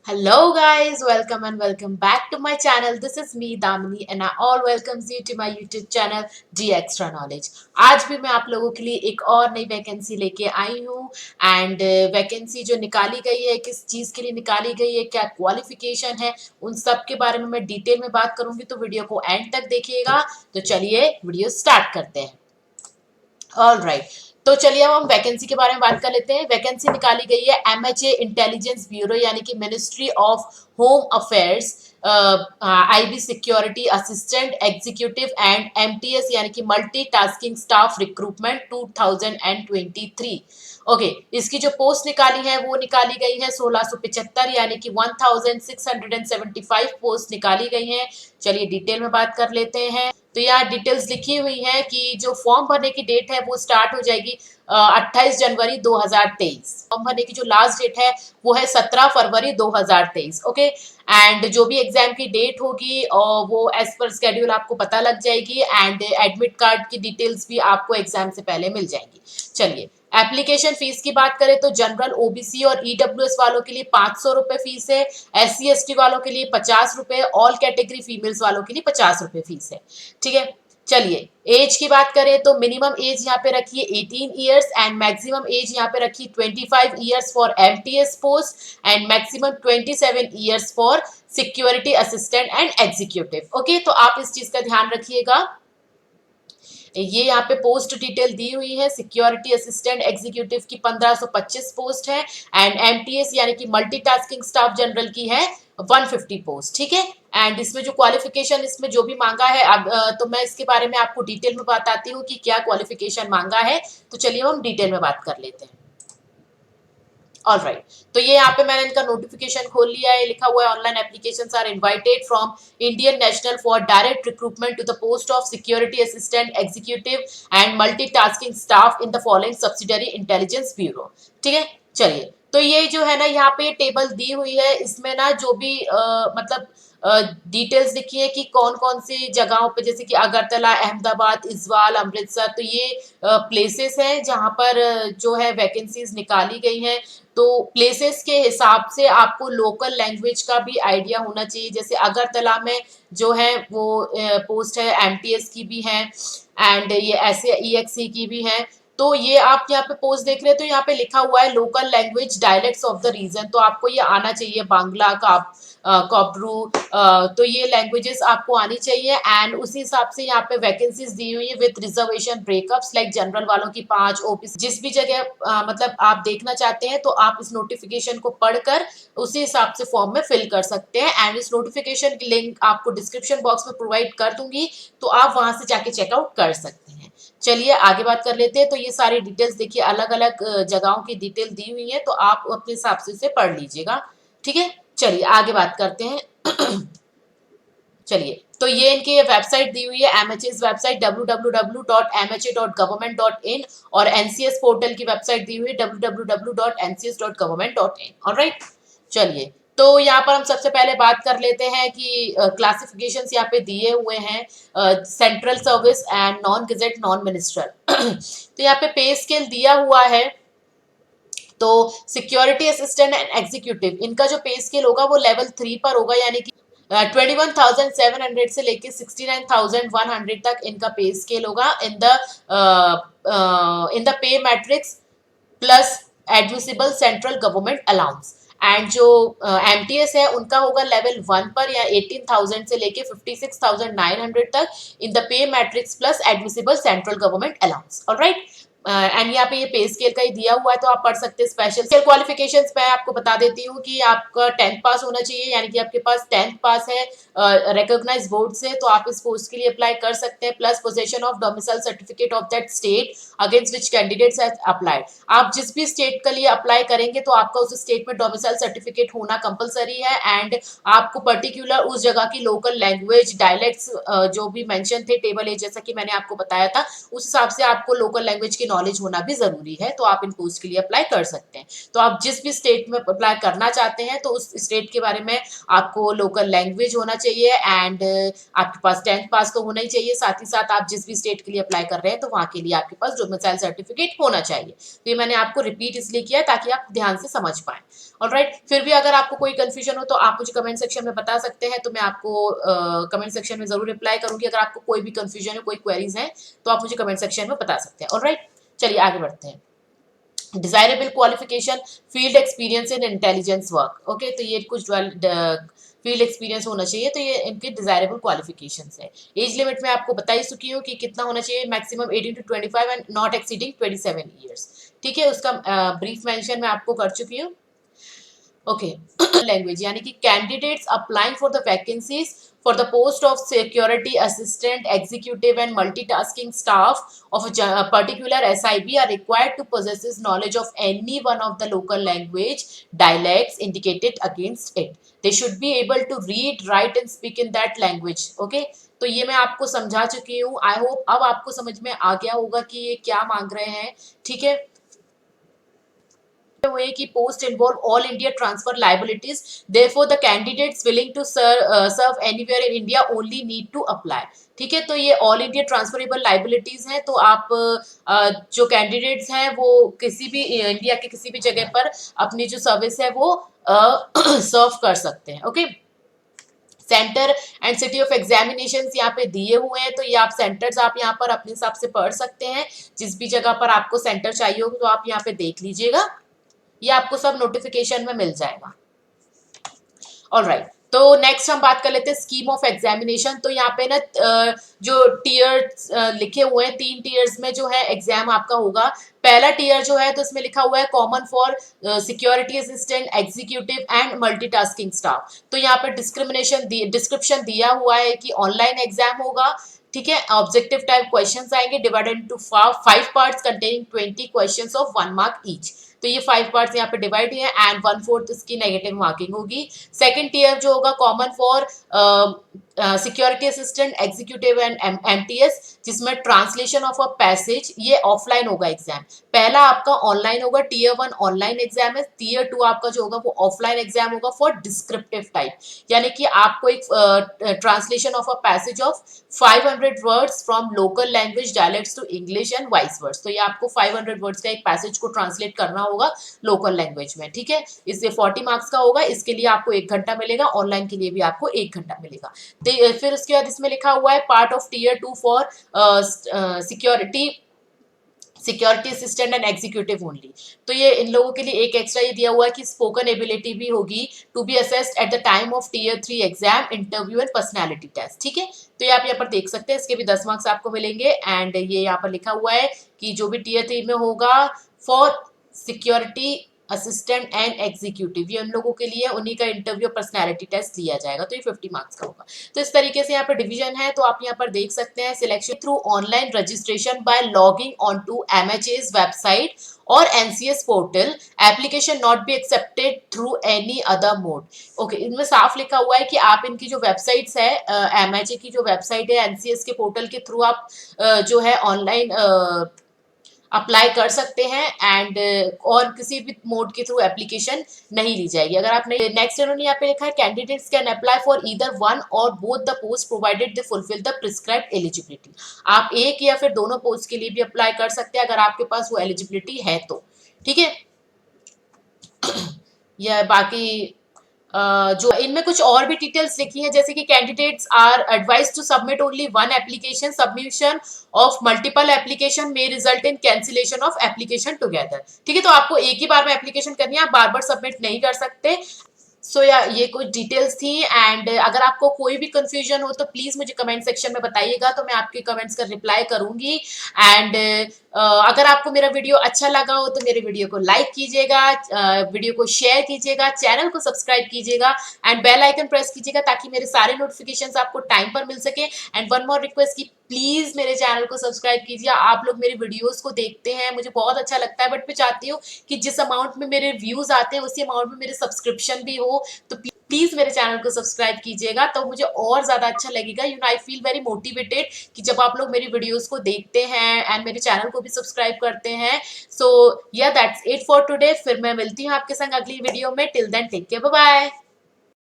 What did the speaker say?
Hello guys, welcome and welcome back to my channel. This is me Damini and I all welcomes you to my YouTube channel D Extra Knowledge. आज भी मैं आप लोगों के लिए एक और नई वैकेंसी लेके आई हूँ एंड वैकेंसी जो निकाली गई है किस चीज़ के लिए निकाली गई है, क्या क्वालिफिकेशन है, उन सब के बारे में मैं डिटेल में बात करूंगी, तो वीडियो को एंड तक देखिएगा। तो चलिए वीडियो स्टार्ट करते हैं। ऑल राइट, तो चलिए अब हम वैकेंसी के बारे में बात कर लेते हैं। वैकेंसी निकाली गई है एमएचए इंटेलिजेंस ब्यूरो यानी कि ministry of home affairs, IB security assistant executive and MTS यानी कि multi tasking staff recruitment 2023। Okay, इसकी जो पोस्ट निकाली है वो निकाली गई है 1675 यानी कि 1675 पोस्ट निकाली गई हैं। चलिए डिटेल में बात कर लेते हैं। तो यहाँ डिटेल्स लिखी हुई है कि जो फॉर्म भरने की डेट है वो स्टार्ट हो जाएगी 28 जनवरी 2023। फॉर्म भरने की जो लास्ट डेट है वो है 17 फरवरी 2023। ओके, एंड जो भी एग्जाम की डेट होगी और वो एज पर स्केड्यूल आपको पता लग जाएगी एंड एडमिट कार्ड की डिटेल्स भी आपको एग्जाम से पहले मिल जाएंगी। चलिए एप्लीकेशन फीस की बात करें तो जनरल ओबीसी और ईडब्ल्यूएस वालों के लिए 500 रुपए फीस है, एससी एसटी वालों के लिए 50 रुपए, ऑल कैटेगरी फीमेल्स वालों के लिए 50 रुपए फीस है। ठीक है, चलिए एज की बात करें तो मिनिमम एज यहाँ पे रखिए 18 इयर्स एंड मैक्सिमम एज यहाँ पे रखिए 25 years for MTS post and maximum 27 years for security assistant and executive. Okay, तो आप इस चीज का ध्यान रखिएगा। ये यहाँ पे पोस्ट डिटेल दी हुई है। सिक्योरिटी असिस्टेंट एग्जीक्यूटिव की 1525 पोस्ट है एंड एमटीएस यानी कि मल्टीटास्किंग स्टाफ जनरल की है 150 पोस्ट। ठीक है, एंड इसमें जो क्वालिफिकेशन इसमें जो भी मांगा है अब तो मैं इसके बारे में आपको डिटेल में बताती हूँ कि क्या क्वालिफिकेशन मांगा है। तो चलिए हम डिटेल में बात कर लेते हैं। ऑल राइट, तो ये यहाँ पे मैंने इनका नोटिफिकेशन खोल लिया है। लिखा हुआ है online applications are invited from Indian national for direct recruitment to the post of security assistant executive and multitasking staff in the following subsidiary intelligence bureau. ठीक है, चलिए तो ये जो है ना यहाँ पे टेबल दी हुई है, इसमें ना जो भी मतलब डिटेल्स लिखी है कि कौन कौन सी जगहों पे, जैसे कि अगरतला, अहमदाबाद, इजवाल, अमृतसर, तो ये प्लेसेस हैं जहां पर जो है वैकेंसीज निकाली गई हैं। तो प्लेसेस के हिसाब से आपको लोकल लैंग्वेज का भी आइडिया होना चाहिए। जैसे अगरतला में जो है वो पोस्ट है एमटीएस की भी है एंड ये ऐसे ईएक्सी की भी है। तो ये आप यहाँ पे पोस्ट देख रहे हैं तो यहाँ पे लिखा हुआ है local language dialects of the region, तो आपको ये आना चाहिए। बांग्ला का कॉपरू, तो ये लैंग्वेजेस आपको आनी चाहिए एंड उसी हिसाब से यहाँ पे वैकेंसीज दी हुई है with reservation breakups like general वालों की 5, ओबीसी जिस भी जगह मतलब आप देखना चाहते हैं तो आप इस नोटिफिकेशन को पढ़कर उसी हिसाब से फॉर्म में फिल कर सकते हैं एंड इस नोटिफिकेशन की लिंक आपको डिस्क्रिप्शन बॉक्स में प्रोवाइड कर दूंगी, तो आप वहां से जाके चेकआउट कर सकते हैं। चलिए आगे बात कर लेते हैं। तो ये सारी डिटेल्स देखिए, अलग अलग जगहों की डिटेल दी हुई है, तो आप अपने हिसाब से इसे पढ़ लीजिएगा। ठीक है, चलिए आगे बात करते हैं। चलिए, तो ये इनकी वेबसाइट दी हुई है, एमएचएस वेबसाइट www.mha.government.in और एनसीएस पोर्टल की वेबसाइट दी हुई है www.ncs.government.in। ऑलराइट, चलिए तो यहाँ पर हम सबसे पहले बात कर लेते हैं कि क्लासिफिकेशंस यहाँ पे दिए हुए हैं central service and non gazette non minstrel. तो यहाँ पे पे स्केल दिया हुआ है। तो सिक्योरिटी असिस्टेंट एंड एग्जीक्यूटिव इनका जो पे स्केल होगा वो लेवल 3 पर होगा, यानी कि 21,700 से लेके 69,100 तक इनका पे स्केल होगा in the pay matrix plus admissible central government allowance. And जो एमटीएस है उनका होगा लेवल 1 पर या 18,000 से लेके 56,900 तक in the pay matrix plus admissible central government allowance. Alright, and यहाँ पे ये पे स्केल का ही दिया हुआ है, तो आप पढ़ सकते हैं। स्पेशल स्केल क्वालिफिकेशंस मैं आपको बता देती हूँ कि आपका 10th पास होना चाहिए, यानी कि आपके पास 10th पास है रिकॉग्नाइज बोर्ड से, तो आप इस पोस्ट के लिए अप्लाई कर सकते हैं। Plus possession of domicile certificate of that state against which candidates has applied. आप जिस भी स्टेट के लिए अप्लाई करेंगे तो आपका उस स्टेट में डोमिसाइल सर्टिफिकेट होना कंपलसरी है एंड आपको पर्टिकुलर उस जगह की लोकल लैंग्वेज डायलेक्ट्स जो भी मेंशन थे टेबल ए जैसा कि मैंने आपको बताया था, उस हिसाब से आपको लोकल लैंग्वेज की नॉलेज होना भी जरूरी है। तो आप इन पोस्ट के लिए अप्लाई कर सकते हैं। तो आप जिस भी स्टेट में अप्लाई करना चाहते हैं तो उस स्टेट के बारे में आपको लोकल लैंग्वेज होना चाहिए एंड आपके पास 10th पास तो होना ही चाहिए। साथ ही साथ आप जिस भी स्टेट के लिए अप्लाई कर रहे हैं तो वहां के लिए आपके पास डोमिसाइल सर्टिफिकेट होना चाहिए। तो ये मैंने आपको रिपीट इसलिए किया ताकि आप ध्यान से समझ पाए। ऑलराइट, फिर भी अगर आपको कोई कंफ्यूजन हो तो आप मुझे कमेंट सेक्शन में बता सकते हैं, तो मैं आपको कमेंट सेक्शन में जरूर रिप्लाई करूंगी। अगर आपको कोई भी कंफ्यूजन है, कोई क्वेरीज हैं, तो आप मुझे कमेंट सेक्शन में बता सकते हैं। ऑलराइट, चलिए आगे बढ़ते हैं। Desirable qualification, field experience in intelligence work. Okay, तो ये कुछ फील्ड एक्सपीरियंस होना चाहिए, तो ये इनके डिजायरेबल क्वालिफिकेशंस है। एज लिमिट में आपको बता ही चुकी हूँ कि कितना होना चाहिए, maximum 18 to 25 and not exceeding 27 years. ठीक है, उसका ब्रीफ मेंशन मैं आपको कर चुकी हूँ। ओके, लैंग्वेज यानी कि candidates applying for the vacancies for the post of security assistant, executive and multitasking staff of a particular SIB are required to possess knowledge of any one of the local language dialects indicated against it. They should be able to read, write and speak in that language. Okay, तो ये मैं आपको समझा चुकी हूँ। I hope अब आपको समझ में आ गया होगा कि ये क्या मांग रहे हैं। ठीक है, way कि post involve all India transfer liabilities. Therefore, the candidates willing to serve anywhere in India only need to apply. ठीक है, तो ये ऑल इंडिया ट्रांसफरेबल लाइबिलिटीज हैं, तो आप जो कैंडिडेट्स हैं वो किसी भी इंडिया के किसी भी जगह पर अपनी जो सर्विस है वो सर्व कर सकते हैं। Okay, centre and city of examination यहाँ पे दिए हुए हैं, तो ये आप सेंटर्स आप यहाँ पर अपने हिसाब से पढ़ सकते हैं। जिस भी जगह पर आपको सेंटर चाहिए होगा तो आप यहाँ पे देख लीजिएगा, ये आपको सब नोटिफिकेशन में मिल जाएगा। ऑलराइट, तो नेक्स्ट हम बात कर लेते हैं स्कीम ऑफ एग्जामिनेशन। तो यहाँ पे ना जो टीयर्स लिखे हुए हैं, 3 टीयर्स में जो है एग्जाम आपका होगा। पहला टीयर जो है तो इसमें लिखा हुआ है common for security assistant, executive and multitasking staff. तो यहाँ पे डिस्क्रिप्शन दिया हुआ है कि ऑनलाइन एग्जाम होगा। ठीक है, ऑब्जेक्टिव टाइप क्वेश्चंस आएंगे divided into 5 parts containing 20 questions of 1 mark each. तो ये 5 पार्ट्स यहाँ पे डिवाइड है एंड 1/4 इसकी नेगेटिव मार्किंग होगी। सेकंड टीयर जो होगा common for security assistant, executive and MTS, जिसमें ट्रांसलेशन ऑफ अ पैसेज, ये ऑफलाइन होगा एग्जाम। पहला आपका ऑनलाइन होगा, टीयर 1 ऑनलाइन एग्जाम है। टीयर 2 आपका जो होगा वो ऑफलाइन एग्जाम होगा फॉर डिस्क्रिप्टिव टाइप, यानी कि आपको एक translation of a passage of 500 words from local language dialects to English and vice versa. तो ये आपको 500 वर्ड्स का एक पैसेज को ट्रांसलेट करना होगा लोकल लैंग्वेज में। ठीक है, इससे 40 मार्क्स का होगा। इसके लिए आपको 1 घंटा मिलेगा, ऑनलाइन के लिए भी आपको 1 घंटा मिलेगा। फिर उसके बाद इसमें लिखा हुआ है part of tier 2 for security assistant and executive only. तो ये इन लोगों के लिए एक एक्स्ट्रा ये दिया हुआ है कि स्पोकन एबिलिटी भी होगी to be assessed at the time of tier 3 exam, interview and personality test. ठीक है, तो ये आप यहाँ पर देख सकते हैं, इसके भी 10 मार्क्स आपको मिलेंगे। एंड ये यहाँ पर लिखा हुआ है कि जो भी टीयर 3 में होगा for security assistant and executive, ये उन लोगों के लिए उन्हीं का इंटरव्यू पर्सनैलिटी टेस्ट लिया जाएगा, तो ये 50 मार्क्स का होगा। तो इस तरीके से यहाँ पर डिवीजन है, तो आप यहाँ पर देख सकते हैं selection through online registration by logging on to MHA's website और NCS portal, application not be accepted through any other mode. Okay, इनमें साफ लिखा हुआ है कि आप इनकी जो वेबसाइट्स है, MHA की जो वेबसाइट है, NCS के पोर्टल के थ्रू आप जो है ऑनलाइन अप्लाई कर सकते हैं एंड और किसी भी मोड के थ्रू एप्लीकेशन नहीं ली जाएगी। अगर आपने नेक्स्ट इन्होंने यहाँ पे लिखा है candidates can apply for either one or both the post provided they fulfil the prescribed eligibility. आप एक या फिर दोनों पोस्ट के लिए भी अप्लाई कर सकते हैं अगर आपके पास वो एलिजिबिलिटी है तो। ठीक है, या बाकी जो इनमें कुछ और भी डिटेल्स लिखी हैं, जैसे कि candidates are advise to submit only one application, submission of multiple application may result in cancellation of application together. ठीक है, तो आपको एक ही बार में एप्लीकेशन करनी है, आप बार बार सबमिट नहीं कर सकते। सो या ये कुछ डिटेल्स थी एंड अगर आपको कोई भी कंफ्यूजन हो तो प्लीज़ मुझे कमेंट सेक्शन में बताइएगा, तो मैं आपके कमेंट्स का रिप्लाई करूंगी। एंड अगर आपको मेरा वीडियो अच्छा लगा हो तो मेरे वीडियो को लाइक कीजिएगा, वीडियो को शेयर कीजिएगा, चैनल को सब्सक्राइब कीजिएगा एंड बेल आइकन प्रेस कीजिएगा ताकि मेरे सारे नोटिफिकेशंस आपको टाइम पर मिल सके। एंड वन मोर रिक्वेस्ट की प्लीज मेरे चैनल को सब्सक्राइब कीजिए। आप लोग मेरे वीडियोस को देखते हैं, मुझे बहुत अच्छा लगता है, बट मैं चाहती हूँ कि जिस अमाउंट में मेरे व्यूज आते हैं उसी अमाउंट में मेरे सब्सक्रिप्शन भी हो, तो प्लीज मेरे चैनल को सब्सक्राइब कीजिएगा, तो मुझे और ज्यादा अच्छा लगेगा। You know I feel very motivated कि जब आप लोग मेरी वीडियोस को देखते हैं एंड मेरे चैनल को भी सब्सक्राइब करते हैं। सो या दैट्स इट फॉर टुडे। फिर मैं मिलती हूँ आपके संग अगली वीडियो में। Till then take care, bye bye.